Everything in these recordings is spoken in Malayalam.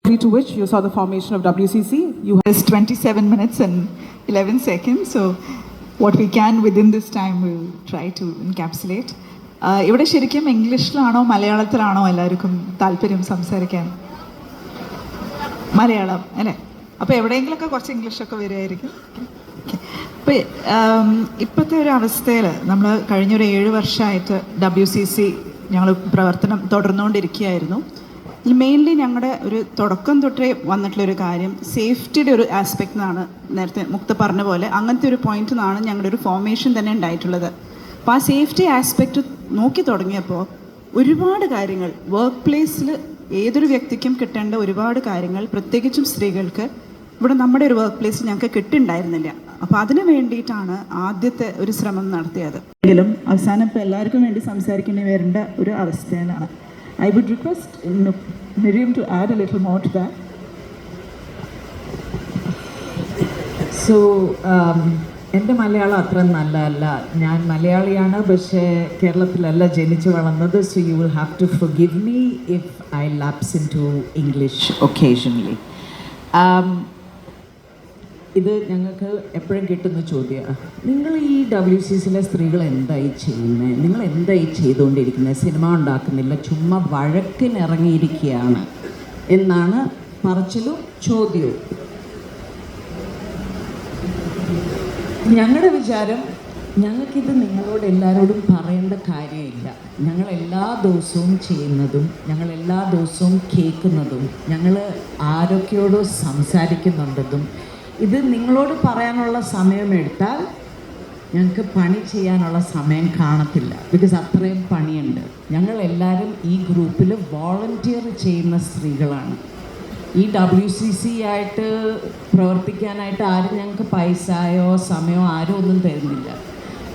To which you saw the formation of WCC. You It's 27 minutes and 11 seconds, so what we can within this time we'll try to encapsulate. ഇവിടെ ശരിക്കും ഇംഗ്ലീഷിലാണോ മലയാളത്തിലാണോ എല്ലാവർക്കും താല്പര്യം സംസാരിക്കാൻ? മലയാളം അല്ലേ? അപ്പോൾ എവിടെയെങ്കിലുമൊക്കെ കുറച്ച് ഇംഗ്ലീഷൊക്കെ വരുമായിരിക്കും. അപ്പോൾ ഇപ്പോഴത്തെ ഒരു അവസ്ഥയിൽ നമ്മൾ കഴിഞ്ഞൊരു 7 വർഷമായിട്ട് WCC ഞങ്ങൾ പ്രവർത്തനം തുടർന്നുകൊണ്ടിരിക്കുകയായിരുന്നു. മെയിൻലി ഞങ്ങളുടെ ഒരു തുടക്കം തൊട്ടേ വന്നിട്ടുള്ളൊരു കാര്യം സേഫ്റ്റിയുടെ ഒരു ആസ്പെക്ട് നിന്നാണ്. നേരത്തെ മുക്ത പറഞ്ഞ പോലെ അങ്ങനത്തെ ഒരു പോയിന്റിൽ നിന്നാണ് ഞങ്ങളുടെ ഒരു ഫോർമേഷൻ തന്നെ ഉണ്ടായിട്ടുള്ളത്. അപ്പോൾ ആ സേഫ്റ്റി ആസ്പെക്റ്റ് നോക്കി തുടങ്ങിയപ്പോൾ ഒരുപാട് കാര്യങ്ങൾ വർക്ക് പ്ലേസിൽ ഏതൊരു വ്യക്തിക്കും കിട്ടേണ്ട ഒരുപാട് കാര്യങ്ങൾ പ്രത്യേകിച്ചും സ്ത്രീകൾക്ക് ഇവിടെ നമ്മുടെ ഒരു വർക്ക് പ്ലേസിൽ ഞങ്ങൾക്ക് കിട്ടുന്നുണ്ടായിരുന്നില്ല. അപ്പോൾ അതിന് വേണ്ടിയിട്ടാണ് ആദ്യത്തെ ഒരു ശ്രമം നടത്തിയത്. എങ്കിലും അവസാനം ഇപ്പോൾ എല്ലാവർക്കും വേണ്ടി സംസാരിക്കേണ്ടി വരേണ്ട ഒരു അവസ്ഥയിലാണ്. I would request Miriam to add a little more to that. So, എൻ്റെ മലയാളം അത്ര നല്ലതല്ല. ഞാൻ മലയാളിയാണ്, പക്ഷേ കേരളത്തിലല്ല ജനിച്ചു വളർന്നത്. So you will have to forgive me if I lapse into English occasionally. ഇത് ഞങ്ങൾക്ക് എപ്പോഴും കിട്ടുന്ന ചോദ്യമാണ്. നിങ്ങൾ ഈ WCCയിലെ സ്ത്രീകൾ എന്തായി ചെയ്യുന്നത്? നിങ്ങൾ എന്തായി ചെയ്തുകൊണ്ടിരിക്കുന്നത്? സിനിമ ഉണ്ടാക്കുന്നില്ല, ചുമ്മാ വഴക്കിനിറങ്ങിയിരിക്കുകയാണ് എന്നാണ് പറച്ചിലും ചോദ്യവും. ഞങ്ങളുടെ വിചാരം, ഞങ്ങൾക്കിത് നിങ്ങളോട് എല്ലാവരോടും പറയേണ്ട കാര്യമില്ല. ഞങ്ങൾ എല്ലാ ദിവസവും ചെയ്യുന്നതും ഞങ്ങൾ എല്ലാ ദിവസവും കേൾക്കുന്നതും ഞങ്ങൾ ആരൊക്കെയോടോ സംസാരിക്കുന്നുണ്ടതും ഇത് നിങ്ങളോട് പറയാനുള്ള സമയമെടുത്താൽ ഞങ്ങൾക്ക് പണി ചെയ്യാനുള്ള സമയം കാണത്തില്ല. ബിക്കോസ് അത്രയും പണിയുണ്ട്. ഞങ്ങളെല്ലാവരും ഈ ഗ്രൂപ്പിൽ വോളണ്ടിയർ ചെയ്യുന്ന സ്ത്രീകളാണ്. ഈ WCC ആയിട്ട് പ്രവർത്തിക്കാനായിട്ട് ആരും ഞങ്ങൾക്ക് പൈസയോ സമയമോ ആരും ഒന്നും തരുന്നില്ല.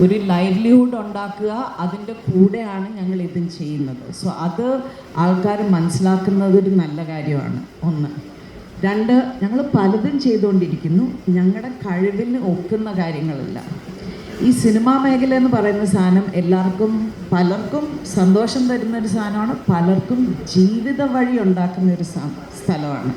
ഒരു ലൈവ്ലിഹുഡ് ഉണ്ടാക്കുക, അതിൻ്റെ കൂടെയാണ് ഞങ്ങൾ ഇതും ചെയ്യുന്നത്. സോ അത് ആൾക്കാർ മനസ്സിലാക്കുന്നത് ഒരു നല്ല കാര്യമാണ്. 1. 2, ഞങ്ങൾ പലതും ചെയ്തുകൊണ്ടിരിക്കുന്നു. ഞങ്ങളുടെ കഴിവിന് ഒക്കുന്ന കാര്യങ്ങളല്ല. ഈ സിനിമാ മേഖല എന്ന് പറയുന്ന സാധനം പലർക്കും സന്തോഷം തരുന്നൊരു സാധനമാണ്, പലർക്കും ജീവിത വഴി ഉണ്ടാക്കുന്നൊരു സ്ഥലമാണ്.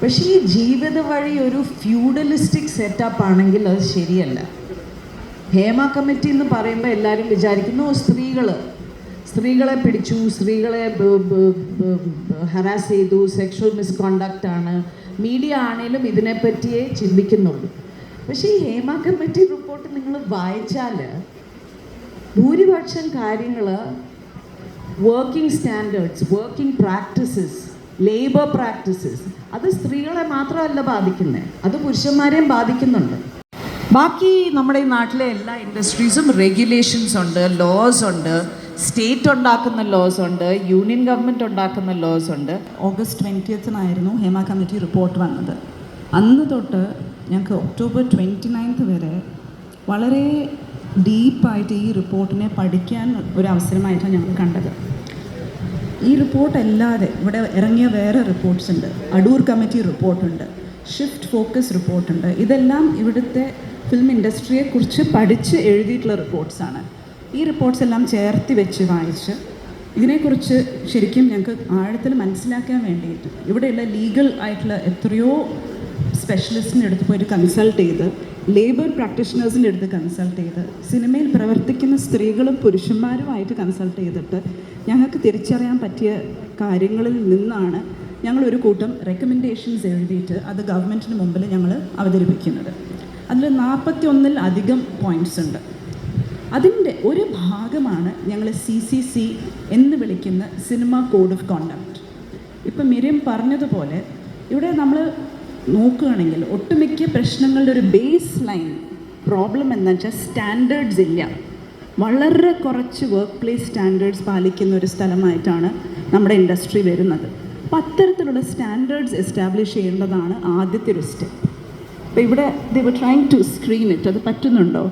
പക്ഷേ ഈ ജീവിത വഴി ഒരു ഫ്യൂഡലിസ്റ്റിക് സെറ്റപ്പ് ആണെങ്കിൽ അത് ശരിയല്ല. ഹേമ കമ്മിറ്റി എന്ന് പറയുമ്പോൾ എല്ലാവരും വിചാരിക്കുന്നു സ്ത്രീകളെ പിടിച്ചു, സ്ത്രീകളെ ഹറാസ് ചെയ്തു, സെക്ഷൽ മിസ്കോണ്ടക്റ്റ് ആണ്. മീഡിയ ആണേലും ഇതിനെപ്പറ്റിയേ ചിന്തിക്കുന്നുള്ളൂ. പക്ഷേ ഈ ഹേമ കമ്മിറ്റി റിപ്പോർട്ട് നിങ്ങൾ വായിച്ചാൽ ഭൂരിപക്ഷം കാര്യങ്ങൾ working standards, working practices, labour practices അത് സ്ത്രീകളെ മാത്രമല്ല ബാധിക്കുന്നത്, അത് പുരുഷന്മാരെയും ബാധിക്കുന്നുണ്ട്. ബാക്കി നമ്മുടെ ഈ നാട്ടിലെ എല്ലാ ഇൻഡസ്ട്രീസും റെഗുലേഷൻസ് ഉണ്ട്, ലോസ് ഉണ്ട്, സ്റ്റേറ്റ് ഉണ്ടാക്കുന്ന ലോസ് ഉണ്ട്, യൂണിയൻ ഗവൺമെൻറ് ഉണ്ടാക്കുന്ന ലോസ് ഉണ്ട്. August 20th Hema committee report വന്നത്. അന്ന് തൊട്ട് ഞങ്ങൾക്ക് October 29th വരെ വളരെ ഡീപ്പായിട്ട് ഈ റിപ്പോർട്ടിനെ പഠിക്കാൻ ഒരു അവസരമായിട്ടാണ് ഞങ്ങൾ കണ്ടത്. ഈ റിപ്പോർട്ട് അല്ലാതെ ഇവിടെ ഇറങ്ങിയ വേറെ റിപ്പോർട്ട്സ് ഉണ്ട്. അടൂർ കമ്മിറ്റി റിപ്പോർട്ടുണ്ട്, ഷിഫ്റ്റ് ഫോക്കസ് റിപ്പോർട്ടുണ്ട്. ഇതെല്ലാം ഇവിടുത്തെ ഫിലിം ഇൻഡസ്ട്രിയെക്കുറിച്ച് പഠിച്ച് എഴുതിയിട്ടുള്ള റിപ്പോർട്ട്സാണ്. ഈ റിപ്പോർട്ട്സ് എല്ലാം ചേർത്ത് വെച്ച് വായിച്ച് ഇതിനെക്കുറിച്ച് ശരിക്കും ഞങ്ങൾക്ക് ആഴത്തിൽ മനസ്സിലാക്കാൻ വേണ്ടിയിട്ട് ഇവിടെയുള്ള ലീഗൽ ആയിട്ടുള്ള എത്രയോ സ്പെഷ്യലിസ്റ്റിൻ്റെ അടുത്ത് പോയിട്ട് കൺസൾട്ട് ചെയ്ത്, ലേബർ പ്രാക്ടീഷണേഴ്സിൻ്റെ അടുത്ത് കൺസൾട്ട് ചെയ്ത്, സിനിമയിൽ പ്രവർത്തിക്കുന്ന സ്ത്രീകളും പുരുഷന്മാരുമായിട്ട് കൺസൾട്ട് ചെയ്തിട്ട് ഞങ്ങൾക്ക് തിരിച്ചറിയാൻ പറ്റിയ കാര്യങ്ങളിൽ നിന്നാണ് ഞങ്ങളൊരു കൂട്ടം റെക്കമെൻഡേഷൻസ് എഴുതിയിട്ട് അത് ഗവൺമെൻറ്റിന് മുമ്പിൽ ഞങ്ങൾ അവതരിപ്പിക്കുന്നത്. അതിൽ 41-ൽ-അധികം പോയിൻറ്റ്സ് ഉണ്ട്. അതിൻ്റെ ഒരു ഭാഗമാണ് ഞങ്ങൾ CCC എന്ന് വിളിക്കുന്ന സിനിമ കോഡ് ഓഫ് കോണ്ടക്റ്റ്. ഇപ്പം മിരിയം പറഞ്ഞതുപോലെ ഇവിടെ നമ്മൾ നോക്കുകയാണെങ്കിൽ ഒട്ടുമിക്ക പ്രശ്നങ്ങളുടെ ഒരു ബേസ് ലൈൻ പ്രോബ്ലം എന്ന് വെച്ചാൽ സ്റ്റാൻഡേർഡ്സ് ഇല്ല. വളരെ കുറച്ച് വർക്ക് പ്ലേസ് സ്റ്റാൻഡേർഡ്സ് പാലിക്കുന്ന ഒരു സ്ഥലമായിട്ടാണ് നമ്മുടെ ഇൻഡസ്ട്രി വരുന്നത്. അപ്പോൾ അത്തരത്തിലുള്ള സ്റ്റാൻഡേർഡ്സ് എസ്റ്റാബ്ലിഷ് ചെയ്യേണ്ടതാണ് ആദ്യത്തെ ഒരു സ്റ്റെപ്പ്. അപ്പോൾ ഇവിടെ ദേ വർ ട്രൈങ് ടു സ്ക്രീൻ ഇറ്റ്. അത് പറ്റുന്നുണ്ടോ?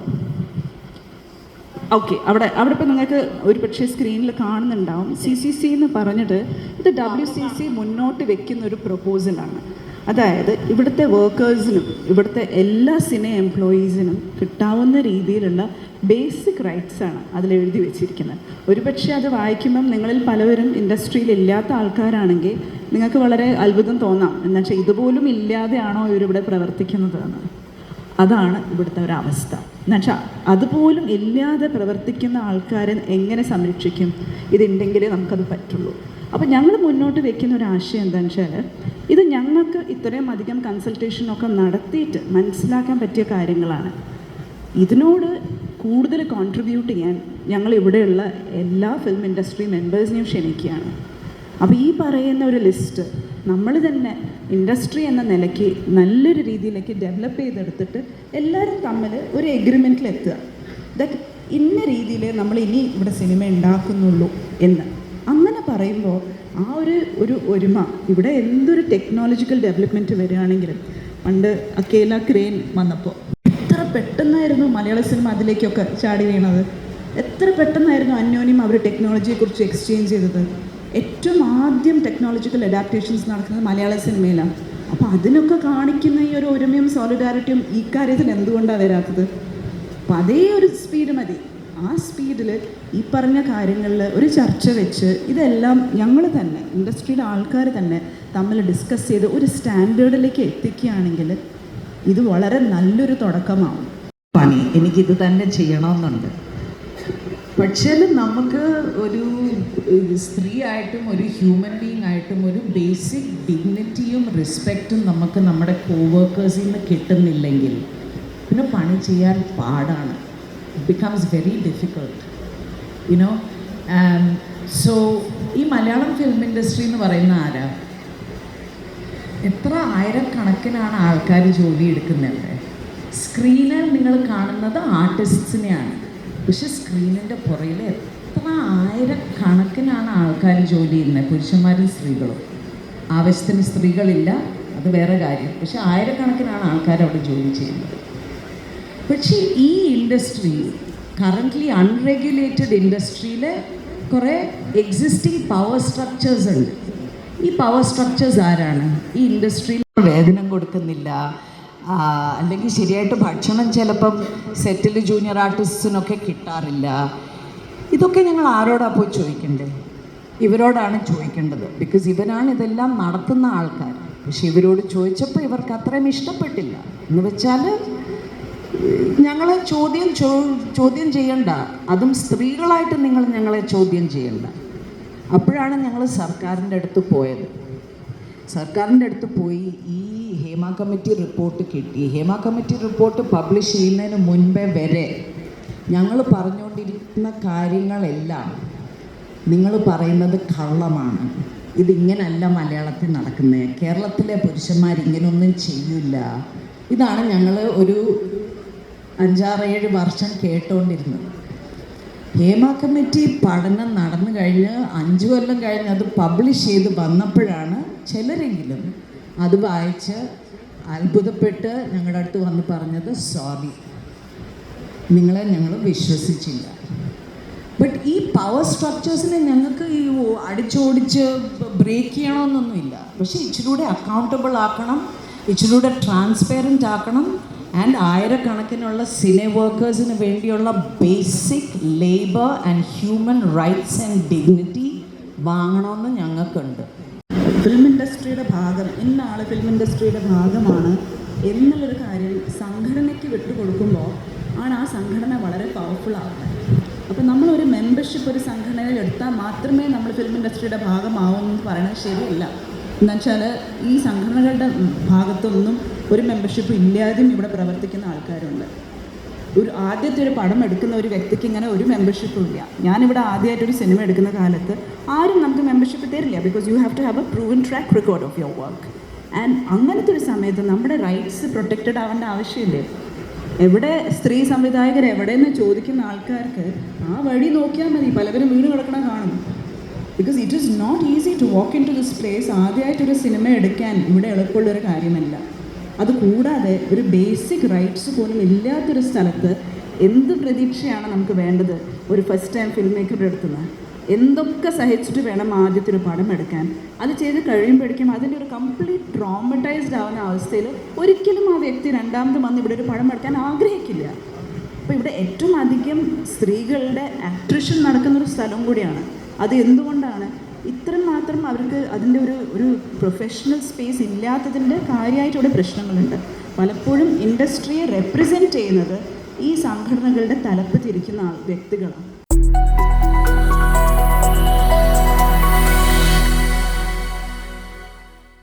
ഓക്കെ, അവിടെ ഇപ്പോൾ നിങ്ങൾക്ക് ഒരു പക്ഷേ സ്ക്രീനിൽ കാണുന്നുണ്ടാവും. CCC എന്ന് പറഞ്ഞിട്ട് ഇത് WCC മുന്നോട്ട് വെക്കുന്ന ഒരു പ്രൊപ്പോസലാണ്. അതായത് ഇവിടുത്തെ വർക്കേഴ്സിനും ഇവിടുത്തെ എല്ലാ സിനെ എംപ്ലോയീസിനും കിട്ടാവുന്ന രീതിയിലുള്ള ബേസിക് റൈറ്റ്സ് ആണ് അതിൽ എഴുതി വെച്ചിരിക്കുന്നത്. ഒരുപക്ഷെ അത് വായിക്കുമ്പം നിങ്ങളിൽ പലവരും ഇൻഡസ്ട്രിയിൽ ഇല്ലാത്ത ആൾക്കാരാണെങ്കിൽ നിങ്ങൾക്ക് വളരെ അത്ഭുതം തോന്നാം. എന്നുവെച്ചാൽ ഇതുപോലും ഇല്ലാതെയാണോ ഇവരിവിടെ പ്രവർത്തിക്കുന്നത് എന്ന്. അതാണ് ഇവിടുത്തെ ഒരവസ്ഥ. എന്നുവെച്ചാൽ അതുപോലും ഇല്ലാതെ പ്രവർത്തിക്കുന്ന ആൾക്കാരെ എങ്ങനെ സംരക്ഷിക്കും? ഇതുണ്ടെങ്കിലേ നമുക്കത് പറ്റുള്ളൂ. അപ്പോൾ ഞങ്ങൾ മുന്നോട്ട് വെക്കുന്ന ഒരു ആശയം എന്താണെന്ന് വെച്ചാൽ, ഇത് ഞങ്ങൾക്ക് ഇത്രയും അധികം കൺസൾട്ടേഷനൊക്കെ നടത്തിയിട്ട് മനസ്സിലാക്കാൻ പറ്റിയ കാര്യങ്ങളാണ്. ഇതിനോട് കൂടുതൽ കോൺട്രിബ്യൂട്ട് ചെയ്യാൻ ഞങ്ങൾ ഇവിടെയുള്ള എല്ലാ ഫിലിം ഇൻഡസ്ട്രി മെമ്പേഴ്സിനെയും ക്ഷണിക്കുകയാണ്. അപ്പോൾ ഈ പറയുന്ന ഒരു ലിസ്റ്റ് നമ്മൾ തന്നെ ഇൻഡസ്ട്രി എന്ന നിലയ്ക്ക് നല്ലൊരു രീതിയിലേക്ക് ഡെവലപ്പ് ചെയ്തെടുത്തിട്ട് എല്ലാവരും തമ്മിൽ ഒരു എഗ്രിമെൻറ്റിലെത്തുക. ദാറ്റ് ഇന്ന രീതിയിൽ നമ്മൾ ഇനി ഇവിടെ സിനിമ ഉണ്ടാക്കുന്നുള്ളൂ എന്ന്. അങ്ങനെ പറയുമ്പോൾ ആ ഒരു ഒരുമ, ഇവിടെ എന്തൊരു ടെക്നോളജിക്കൽ ഡെവലപ്മെൻറ്റ് വരികയാണെങ്കിലും, പണ്ട് അക്കേല ക്രെയിൻ വന്നപ്പോൾ എത്ര പെട്ടെന്നായിരുന്നു മലയാള സിനിമ അതിലേക്കൊക്കെ ചാടി വീണത്. എത്ര പെട്ടെന്നായിരുന്നു അന്യോന്യം അവർ ടെക്നോളജിയെക്കുറിച്ച് എക്സ്ചേഞ്ച് ചെയ്തത്. ഏറ്റവും ആദ്യം ടെക്നോളജിക്കൽ അഡാപ്റ്റേഷൻസ് നടക്കുന്നത് മലയാള സിനിമയിലാണ്. അപ്പോൾ അതിനൊക്കെ കാണിക്കുന്ന ഈ ഒരു ഒരുമയും സോളിഡാരിറ്റിയും ഈ കാര്യത്തിൽ എന്തുകൊണ്ടാണ് വരാത്തത്? അപ്പോൾ അതേ ഒരു സ്പീഡ് മതി. ആ സ്പീഡിൽ ഈ പറഞ്ഞ കാര്യങ്ങളിൽ ഒരു ചർച്ച വെച്ച് ഇതെല്ലാം ഞങ്ങൾ തന്നെ ഇൻഡസ്ട്രിയുടെ ആൾക്കാർ തന്നെ തമ്മിൽ ഡിസ്കസ് ചെയ്ത് ഒരു സ്റ്റാൻഡേർഡിലേക്ക് എത്തിക്കുകയാണെങ്കിൽ ഇത് വളരെ നല്ലൊരു തുടക്കമാവും. പണി എനിക്കിത് തന്നെ ചെയ്യണമെന്നുണ്ട്. പക്ഷേ നമുക്ക് ഒരു സ്ത്രീ ആയിട്ടും ഒരു ഹ്യൂമൻ ബീങ് ആയിട്ടും ഒരു ബേസിക് ഡിഗ്നിറ്റിയും റെസ്പെക്റ്റും നമുക്ക് നമ്മുടെ കോവർക്കേഴ്സിൽ നിന്ന് കിട്ടുന്നില്ലെങ്കിൽ പിന്നെ പണി ചെയ്യാൻ പാടാണ്. It becomes very difficult, you know. So ഈ മലയാളം ഫിലിം ഇൻഡസ്ട്രി എന്ന് പറയുന്ന ആരാ? എത്ര ആയിരക്കണക്കിനാണ് ആൾക്കാർ ജോലി എടുക്കുന്നതല്ലേ? സ്ക്രീനിൽ നിങ്ങൾ കാണുന്നത് ആർട്ടിസ്റ്റിനെയാണ്, പക്ഷെ സ്ക്രീനിൻ്റെ പുറയിൽ എത്ര ആയിരക്കണക്കിനാണ് ആൾക്കാർ ജോലി ചെയ്യുന്നത്, പുരുഷന്മാരും സ്ത്രീകളും. ആവശ്യത്തിന് സ്ത്രീകളില്ല, അത് വേറെ കാര്യം, പക്ഷെ ആയിരക്കണക്കിനാണ് ആൾക്കാർ അവിടെ ജോലി ചെയ്യുന്നത്. പക്ഷേ ഈ ഇൻഡസ്ട്രി കറൻ്റ്ലി അൺറെഗുലേറ്റഡ് ഇൻഡസ്ട്രിയിൽ കുറേ എക്സിസ്റ്റിംഗ് പവർ സ്ട്രക്ചേഴ്സ് ഉണ്ട്. ഈ പവർ സ്ട്രക്ചേഴ്സ് ആരാണ്? ഈ ഇൻഡസ്ട്രിയിൽ വേതനം കൊടുക്കുന്നില്ല, അല്ലെങ്കിൽ ശരിയായിട്ട് ഭക്ഷണം ചിലപ്പം സെറ്റിൽ ജൂനിയർ ആർട്ടിസ്റ്റിനൊക്കെ കിട്ടാറില്ല. ഇതൊക്കെ ഞങ്ങൾ ആരോടാണ് പോയി ചോദിക്കേണ്ടത്? ഇവരോടാണ് ചോദിക്കേണ്ടത്. ബിക്കോസ് ഇവരാണ് ഇതെല്ലാം നടത്തുന്ന ആൾക്കാർ. പക്ഷെ ഇവരോട് ചോദിച്ചപ്പോൾ ഇവർക്ക് അത്രയും ഇഷ്ടപ്പെട്ടില്ല. എന്ന് വെച്ചാൽ ഞങ്ങളെ ചോദ്യം ചെയ്യണ്ട, അതും സ്ത്രീകളായിട്ട് നിങ്ങൾ ഞങ്ങളെ ചോദ്യം ചെയ്യണ്ട. അപ്പോഴാണ് ഞങ്ങൾ സർക്കാരിൻ്റെ അടുത്ത് പോയത്. സർക്കാരിൻ്റെ അടുത്ത് പോയി ഈ ഹേമ കമ്മിറ്റി റിപ്പോർട്ട് കിട്ടി. ഹേമ കമ്മിറ്റി റിപ്പോർട്ട് പബ്ലിഷ് ചെയ്യുന്നതിന് മുൻപേ വരെ ഞങ്ങൾ പറഞ്ഞുകൊണ്ടിരിക്കുന്ന കാര്യങ്ങളെല്ലാം നിങ്ങൾ പറയുന്നത് കള്ളമാണ്, ഇതിങ്ങനല്ല മലയാളത്തിൽ നടക്കുന്നത്, കേരളത്തിലെ പുരുഷന്മാർ ഇങ്ങനെയൊന്നും ചെയ്യില്ല. ഇതാണ് ഞങ്ങൾ ഒരു 5-6-7 വർഷം കേട്ടുകൊണ്ടിരുന്നത്. ഹേമ കമ്മിറ്റി പഠനം നടന്നു കഴിഞ്ഞ് 5 കൊല്ലം കഴിഞ്ഞ് അത് പബ്ലിഷ് ചെയ്ത് വന്നപ്പോഴാണ് ചിലരെങ്കിലും അത് വായിച്ച് അത്ഭുതപ്പെട്ട് ഞങ്ങളുടെ അടുത്ത് വന്ന് പറഞ്ഞത്, സോറി, നിങ്ങളെ ഞങ്ങൾ വിശ്വസിച്ചില്ല. ബട്ട് ഈ പവർ സ്ട്രക്ചേഴ്സിനെ ഞങ്ങൾക്ക് ഈ അടിച്ചോടിച്ച് ബ്രേക്ക് ചെയ്യണമെന്നൊന്നുമില്ല. പക്ഷേ ഇച്ചിലൂടെ അക്കൗണ്ടബിൾ ആക്കണം, ഇച്ചിലൂടെ ട്രാൻസ്പെറൻറ്റ് ആക്കണം. ആൻഡ് ആയിരക്കണക്കിനുള്ള സിനെ വർക്കേഴ്സിന് വേണ്ടിയുള്ള basic labour and human rights and dignity വാങ്ങണമെന്ന് ഞങ്ങൾക്കുണ്ട്. ഫിലിം ഇൻഡസ്ട്രിയുടെ ഭാഗം, ഇന്ന ആൾ ഫിലിം ഇൻഡസ്ട്രിയുടെ ഭാഗമാണ് എന്നുള്ളൊരു കാര്യം സംഘടനയ്ക്ക് വിട്ടുകൊടുക്കുമ്പോൾ ആണ് ആ സംഘടന വളരെ പവർഫുൾ ആവുന്നത്. അപ്പോൾ നമ്മളൊരു മെമ്പർഷിപ്പ് ഒരു സംഘടനയിൽ എടുത്താൽ മാത്രമേ നമ്മൾ ഫിലിം ഇൻഡസ്ട്രിയുടെ ഭാഗമാവുമെന്ന് പറയുന്നത് ശരിയല്ല. എന്നുവെച്ചാൽ ഈ സംഘടനകളുടെ ഭാഗത്തൊന്നും ഒരു മെമ്പർഷിപ്പ് ഇല്ലാതെയും ഇവിടെ പ്രവർത്തിക്കുന്ന ആൾക്കാരുണ്ട്. ആദ്യത്തെ ഒരു പടം എടുക്കുന്ന ഒരു വ്യക്തിക്ക് ഇങ്ങനെ ഒരു മെമ്പർഷിപ്പും ഇല്ല. ഞാനിവിടെ ആദ്യമായിട്ടൊരു സിനിമ എടുക്കുന്ന കാലത്ത് ആരും നമുക്ക് മെമ്പർഷിപ്പ് തരില്ല. Because you have to have a proven track record of your work. And അങ്ങനത്തെ ഒരു സമയത്ത് നമ്മുടെ റൈറ്റ്സ് പ്രൊട്ടക്റ്റഡ് ആവേണ്ട ആവശ്യമില്ലേ? എവിടെ സ്ത്രീ സംവിധായകർ എവിടെയെന്ന് ചോദിക്കുന്ന ആൾക്കാർക്ക് ആ വഴി നോക്കിയാൽ മതി, പലവരും വീട് കിടക്കണം കാണും. Because it is not easy to walk into this place. ആദ്യമായിട്ടൊരു സിനിമ എടുക്കാൻ ഇവിടെ എളുപ്പമുള്ളൊരു കാര്യമല്ല. അതുകൂടാതെ ഒരു ബേസിക് റൈറ്റ്സ് പോലും ഇല്ലാത്തൊരു സ്ഥലത്ത് എന്ത് പ്രതീക്ഷയാണ് നമുക്ക് വേണ്ടത്? ഒരു ഫസ്റ്റ് ടൈം ഫിലിം മേക്കറുടെ അടുത്തുനിന്ന് എന്തൊക്കെ സഹിച്ചിട്ട് വേണം ആദ്യത്തെ ഒരു പടം എടുക്കാൻ. അത് ചെയ്ത് കഴിയുമ്പോഴേക്കും അതിൻ്റെ ഒരു കംപ്ലീറ്റ് ട്രോമറ്റൈസ്ഡ് ആവുന്ന അവസ്ഥയിൽ ഒരിക്കലും ആ വ്യക്തി രണ്ടാമത് വന്ന് ഇവിടെ ഒരു പടം എടുക്കാൻ ആഗ്രഹിക്കില്ല. അപ്പോൾ ഇവിടെ ഏറ്റവും അധികം സ്ത്രീകളുടെ അട്രിഷൻ നടക്കുന്നൊരു സ്ഥലം കൂടിയാണ്. അത് എന്തുകൊണ്ടാണ്? ഇത്രയും മാത്രം അവർക്ക് അതിൻ്റെ ഒരു പ്രൊഫഷണൽ സ്പേസ് ഇല്ലാത്തതിൻ്റെ കാര്യമായിട്ട് ഇവിടെ പ്രശ്നങ്ങളുണ്ട്. പലപ്പോഴും ഇൻഡസ്ട്രിയെ റെപ്രസെൻറ്റ് ചെയ്യുന്നത് ഈ സംഘടനകളുടെ തലപ്പത്തിരിക്കുന്ന വ്യക്തികളാണ്.